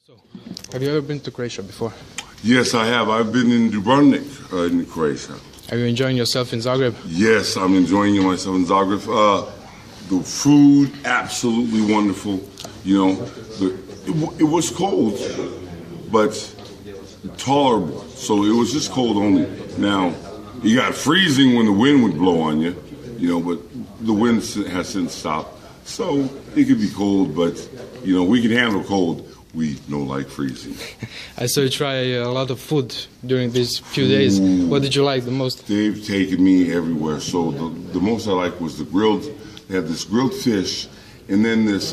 So, have you ever been to Croatia before? Yes, I have. I've been in Dubrovnik in Croatia. Are you enjoying yourself in Zagreb? Yes, I'm enjoying myself in Zagreb. The food, absolutely wonderful. You know, it was cold, but tolerable. So it was just cold only. Now, you got freezing when the wind would blow on you, you know, but the wind has since stopped. So it could be cold, but, you know, we can handle cold. We don't like freezing. I saw you try a lot of food during these few days. What did you like the most? They've taken me everywhere. So the most I liked was the grilled. They had this grilled fish, and then this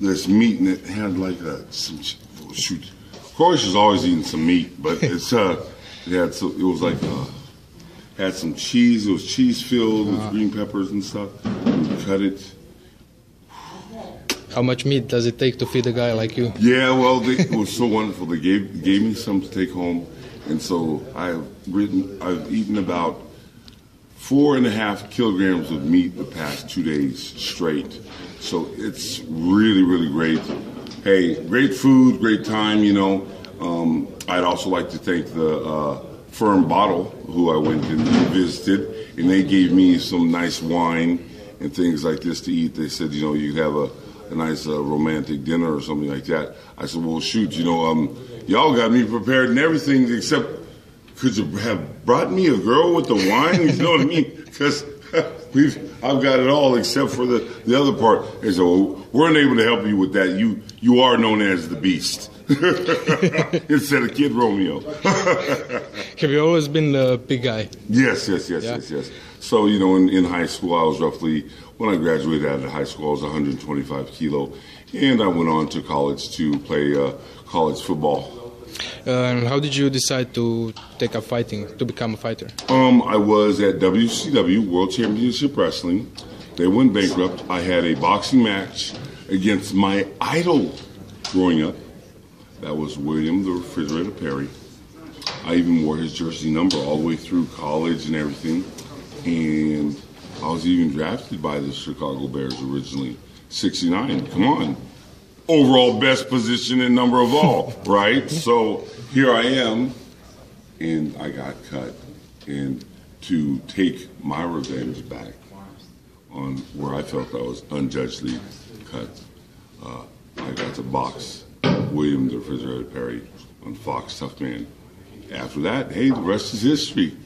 this meat, and it had like shoot. Croatia's always eating some meat, but it's it was like had some cheese. It was cheese filled with green peppers and stuff. We cut it. How much meat does it take to feed a guy like you? Yeah, well, it was so wonderful. They gave me some to take home, and so I've eaten about 4.5 kilograms of meat the past 2 days straight. So it's really, really great. Hey, great food, great time. You know, I'd also like to thank the Firm Bottle, who I went and visited, and they gave me some nice wine and things like this to eat. They said, you know, you could have a nice romantic dinner or something like that. I said, well, shoot, you know, y'all got me prepared and everything, except could you have brought me a girl with the wine? You know what I mean? Because I've got it all except for the other part. They said, well, we're unable to help you with that. You are known as the Beast instead of Kid Romeo. Have you always been a big guy? Yes. So, you know, in high school, I was when I graduated out of high school, I was 125 kilo, and I went on to college to play college football. And how did you decide to take up fighting, to become a fighter? I was at WCW, World Championship Wrestling. They went bankrupt. I had a boxing match against my idol growing up. That was William the Refrigerator Perry. I even wore his jersey number all the way through college and everything. And I was even drafted by the Chicago Bears originally. 69, come on. Overall best position and number of all, right? So here I am, and I got cut. And to take my revenge back on where I felt I was unjustly cut, I got to box William the Refrigerator Perry on Fox Tough Man. After that, hey, the rest is history.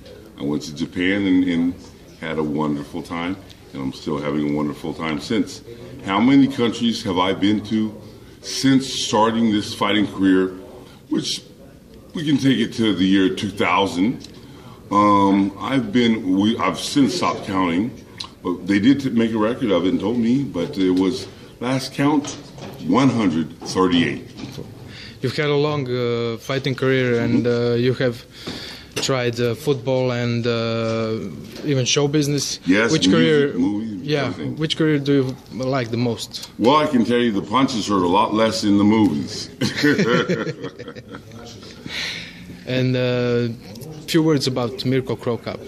I went to Japan and had a wonderful time, and I'm still having a wonderful time since. How many countries have I been to since starting this fighting career, which we can take it to the year 2000. I've since stopped counting, but they did make a record of it and told me, but it was last count 138. You've had a long fighting career, and you have tried football and even show business. Yes, which movies, everything. Which career do you like the most? Well, I can tell you the punches hurt a lot less in the movies. And a few words about Mirko Cro Copa.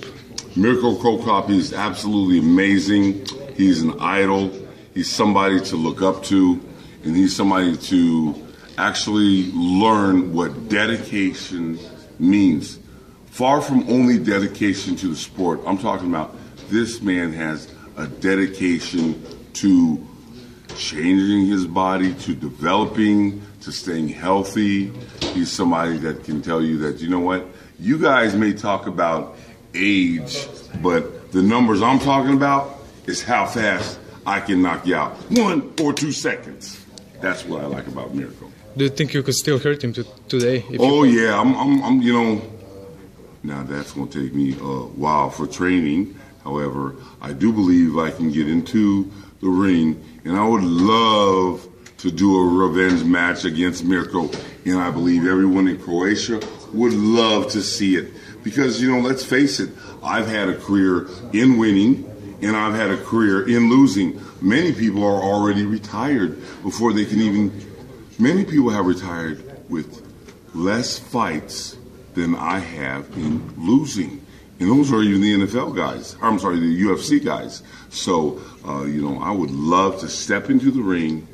Mirko Cro Copa is absolutely amazing. He's an idol. He's somebody to look up to, and he's somebody to actually learn what dedication means. Far from only dedication to the sport, I'm talking about this man has a dedication to changing his body, to developing, to staying healthy. He's somebody that can tell you that, you know what, you guys may talk about age, but the numbers I'm talking about is how fast I can knock you out. 1 or 2 seconds. That's what I like about Mirko. Do you think you could still hurt him today? Yeah, I'm you know, now that's going to take me a while for training. However, I do believe I can get into the ring, and I would love to do a revenge match against Mirko. And I believe everyone in Croatia would love to see it. Because, you know, let's face it, I've had a career in winning, and I've had a career in losing. Many people are already retired before they can even... Many people have retired with less fights than I have in losing. And those are even the NFL guys. I'm sorry, the UFC guys. So, you know, I would love to step into the ring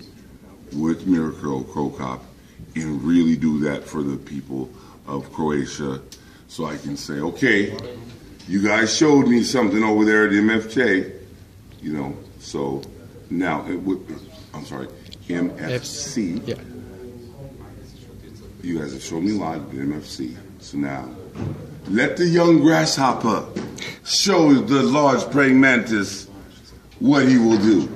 with Miracle Cro Copa and really do that for the people of Croatia, so I can say, okay, you guys showed me something over there at MFJ, you know. So now, I'm sorry, MFC. Yeah. You guys have shown me live at MFC. So now, let the young grasshopper show the large praying mantis what he will do.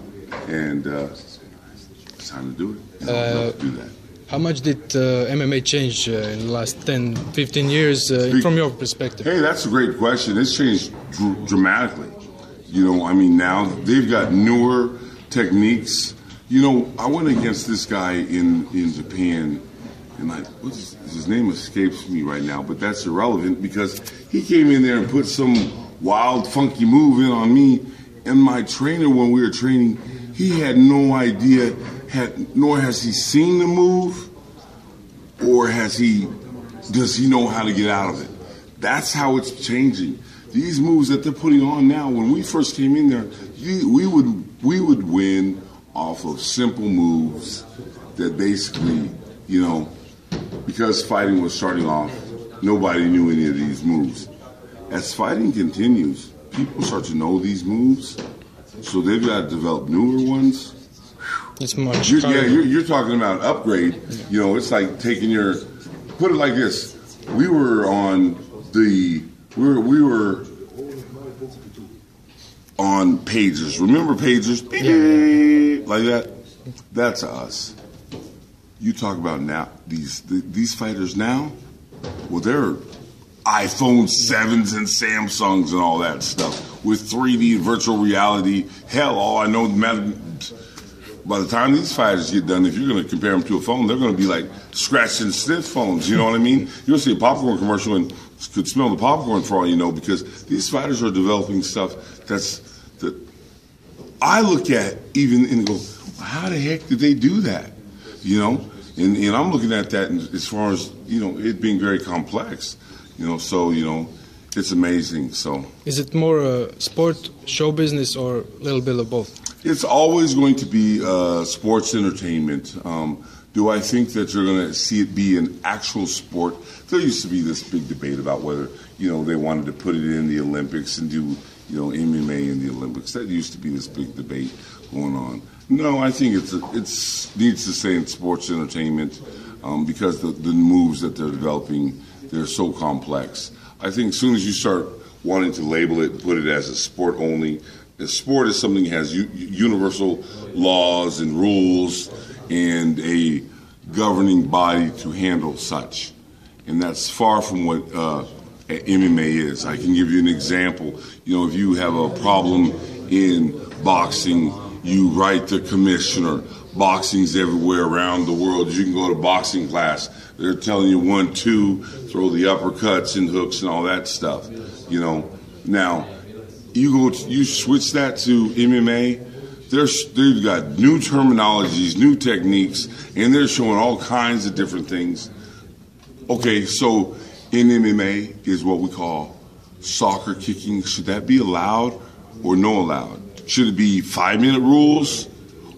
And it's time to do it. I'd love to do that. How much did MMA change in the last 10, 15 years from your perspective? Hey, that's a great question. It's changed dramatically. You know, I mean, now they've got newer techniques. You know, I went against this guy in Japan, and his name escapes me right now, but that's irrelevant because he came in there and put some wild, funky move in on me, and my trainer, when we were training, he had no idea, nor has he seen the move, or does he know how to get out of it. That's how it's changing. These moves that they're putting on now, when we first came in there, we would win off of simple moves that basically, you know, because fighting was starting off, nobody knew any of these moves. As fighting continues, people start to know these moves, so they've got to develop newer ones. It's much harder. Yeah, you're talking about upgrade. You know, it's like taking your, put it like this. We were on on pagers. Remember pagers? Yeah. Like that? That's us. You talk about now, these fighters now, well, they're iPhone 7s and Samsungs and all that stuff with 3D virtual reality. Hell, all I know, by the time these fighters get done, if you're going to compare them to a phone, they're going to be like scratch and sniff phones. You know what I mean? You'll see a popcorn commercial and could smell the popcorn for all you know, because these fighters are developing stuff that I look at even and go, how the heck did they do that? You know, and I'm looking at that as far as, you know, it being very complex. You know, so, you know, it's amazing. So, is it more sport, show business, or a little bit of both? It's always going to be sports entertainment. Do I think that you're going to see it be an actual sport? There used to be this big debate about whether, you know, they wanted to put it in the Olympics and do, you know, MMA in the Olympics. That used to be this big debate going on. No, I think it needs to stay in sports entertainment because the moves that they're developing, they're so complex. I think as soon as you start wanting to label it, put it as a sport only, the sport is something that has universal laws and rules and a governing body to handle such. And that's far from what MMA is. I can give you an example. You know, if you have a problem in boxing, you write the commissioner. Boxing's everywhere around the world. You can go to boxing class. They're telling you 1, 2, throw the uppercuts and hooks and all that stuff. You know, now you switch that to MMA. They've got new terminologies, new techniques, and they're showing all kinds of different things. Okay, so in MMA is what we call soccer kicking. Should that be allowed or no allowed? Should it be 5-minute rules,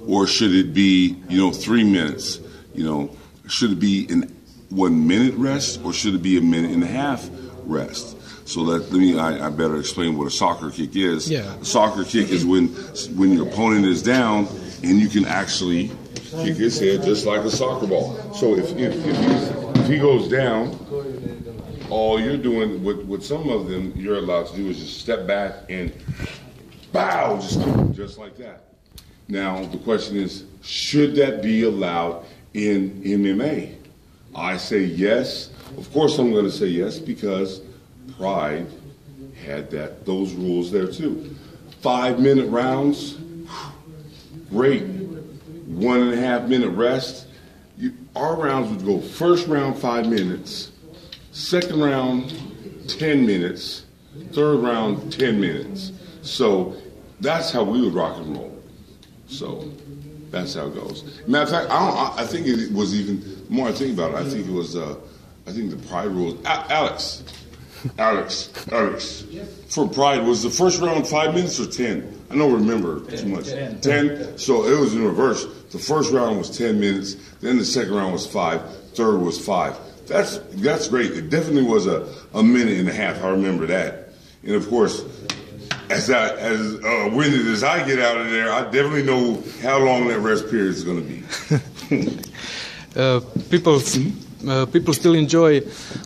or should it be, you know, 3 minutes? You know, should it be an 1 minute rest, or should it be a 1.5 minute rest? So I better explain what a soccer kick is. Yeah. A soccer kick is when your opponent is down and you can actually kick his head just like a soccer ball. So if he goes down, all you're doing with some of them you're allowed to do is just step back and bow, just like that. Now the question is, should that be allowed in MMA? I say yes. Of course I'm going to say yes because Pride had those rules there too. 5-minute rounds, great. 1.5 minute rest. Our rounds would go first round 5 minutes, second round 10 minutes, third round 10 minutes. So that's how we would rock and roll. So that's how it goes. Matter of fact, I think it was even, the more I think about it, I think it was, I think the Pride rules, Alex, for Pride, was the first round 5 minutes or 10? I don't remember too much. 10? So it was in reverse. The first round was 10 minutes, then the second round was 5, third was 5. That's great. It definitely was a minute and a half. I remember that. And of course, as winded as I get out of there, I definitely know how long that rest period is going to be. People still enjoy,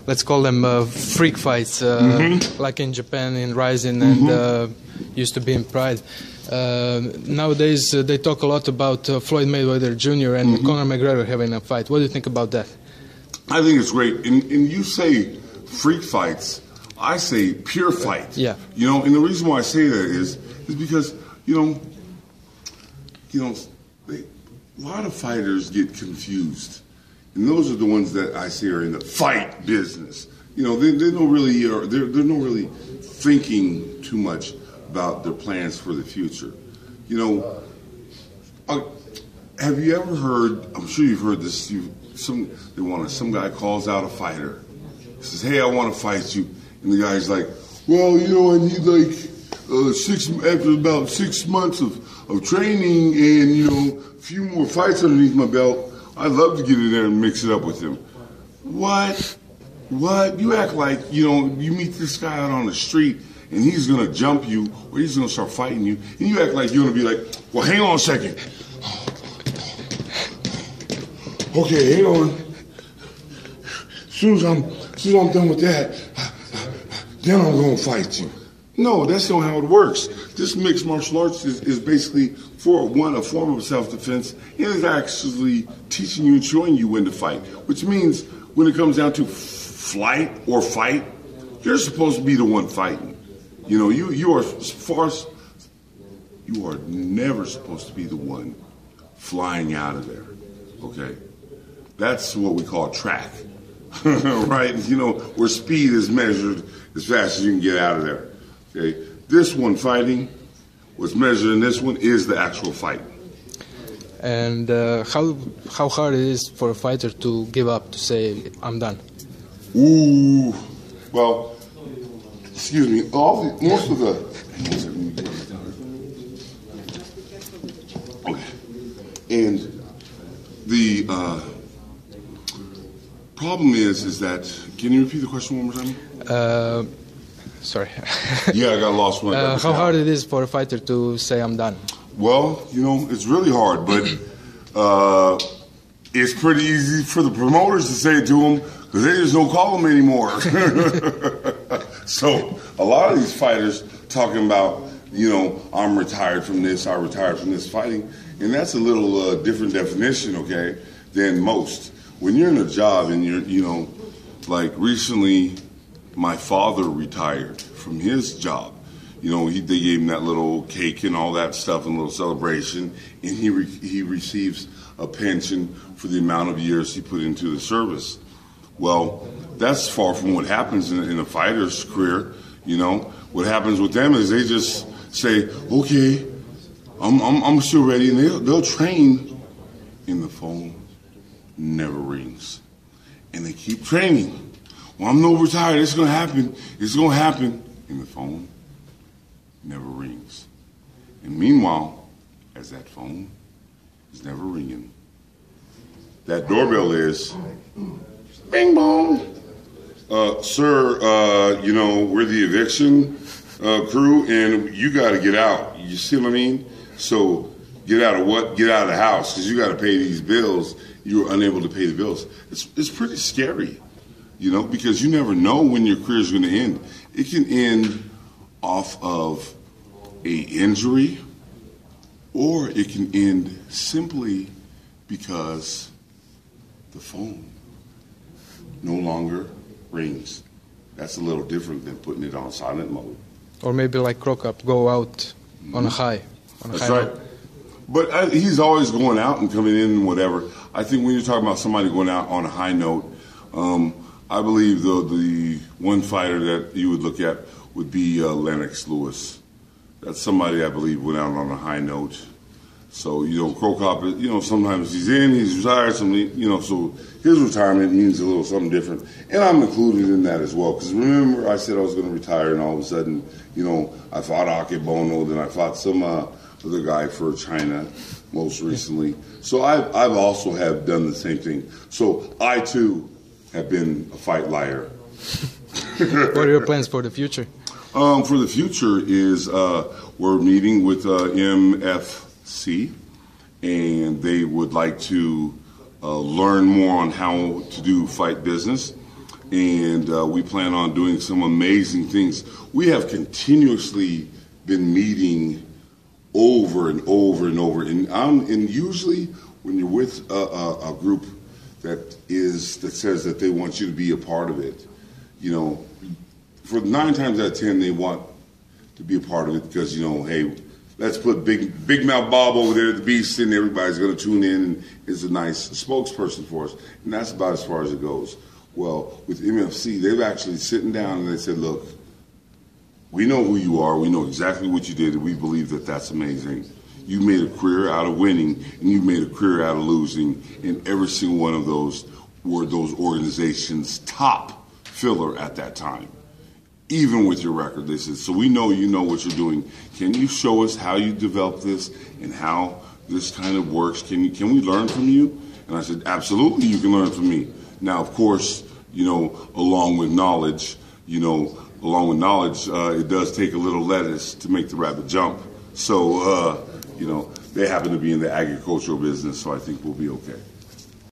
let's call them freak fights, like in Japan in Rising and used to be in Pride. Nowadays they talk a lot about Floyd Mayweather Jr. and Conor McGregor having a fight. What do you think about that? I think it's great. And you say freak fights, I say pure fight. Yeah. You know, and the reason why I say that is because, a lot of fighters get confused. And those are the ones that I say are in the fight business. They're not really thinking too much about their plans for the future. Have you ever heard? I'm sure you've heard this. Some guy calls out a fighter. He says, "Hey, I want to fight you," and the guy's like, "Well, I need like after about 6 months of training and a few more fights underneath my belt. I'd love to get in there and mix it up with him." What? You act like, you meet this guy out on the street and he's going to jump you or he's going to start fighting you. And you act like you're going to be like, "Well, hang on a second. Okay, hang on. As soon as I'm done with that, then I'm going to fight you." No, that's not how it works. This mixed martial arts is basically, a form of self-defense, and it's actually teaching you and showing you when to fight, which means when it comes down to flight or fight, you're supposed to be the one fighting. You are never supposed to be the one flying out of there, okay? That's what we call track, right? Where speed is measured as fast as you can get out of there. Okay, this one fighting, what's measured in this one is the actual fight. And how hard it is for a fighter to give up, to say, "I'm done"? Ooh, well, excuse me. Most of the and the problem is that. Can you repeat the question one more time? Sorry. Yeah, I got lost when I got how hard it is for a fighter to say, "I'm done"? Well, it's really hard, but it's pretty easy for the promoters to say it to them because they just don't call them anymore. So a lot of these fighters talking about, "I'm retired from this, I retired from this fighting," and that's a little different definition, okay, than most. When you're in a job and you're, like recently, my father retired from his job. They gave him that little cake and all that stuff and a little celebration, and he receives a pension for the amount of years he put into the service. Well, that's far from what happens in a fighter's career. What happens with them is they just say, "Okay, I'm still ready," and they'll train, and the phone never rings, and they keep training. "Well, I'm no retired. It's going to happen. It's going to happen." And the phone never rings. And meanwhile, as that phone is never ringing, that doorbell is, bing bong. "Sir, we're the eviction crew, and you got to get out." You see what I mean? So get out of what? Get out of the house because you got to pay these bills. You're unable to pay the bills. It's pretty scary. Because you never know when your career is going to end. It can end off of a injury, or it can end simply because the phone no longer rings. That's a little different than putting it on silent mode. Or maybe like Cro Copa, go out on a high. That's right. But he's always going out and coming in and whatever. I think when you're talking about somebody going out on a high note, I believe the one fighter that you would look at would be Lennox Lewis. That's somebody I believe went out on a high note. So, Cro Copa, sometimes he's in, he's retired, so his retirement means a little something different. And I'm included in that as well, because remember I said I was going to retire, and all of a sudden, I fought Akebono, then I fought some other guy for China most recently. So I've also have done the same thing. So I, too, have been a fight liar. What are your plans for the future? For the future is we're meeting with MFC, and they would like to learn more on how to do fight business, and we plan on doing some amazing things. We have continuously been meeting over and over and over, and usually when you're with a group that says that they want you to be a part of it, for 9 times out of 10 they want to be a part of it because hey, let's put Big Mouth Bob over there, the Beast, and everybody's going to tune in and is a nice spokesperson for us. And that's about as far as it goes. Well, with MFC, they've actually sitting down and they said, look, we know who you are. We know exactly what you did, and we believe that that's amazing. You made a career out of winning, and you made a career out of losing, and every single one of those were those organizations' top filler at that time. Even with your record, they said, so we know you know what you're doing. Can you show us how you developed this and how this kind of works? Can we learn from you? And I said, absolutely, you can learn from me. Now, of course, along with knowledge, it does take a little lettuce to make the rabbit jump. So, they happen to be in the agricultural business, so I think we'll be okay.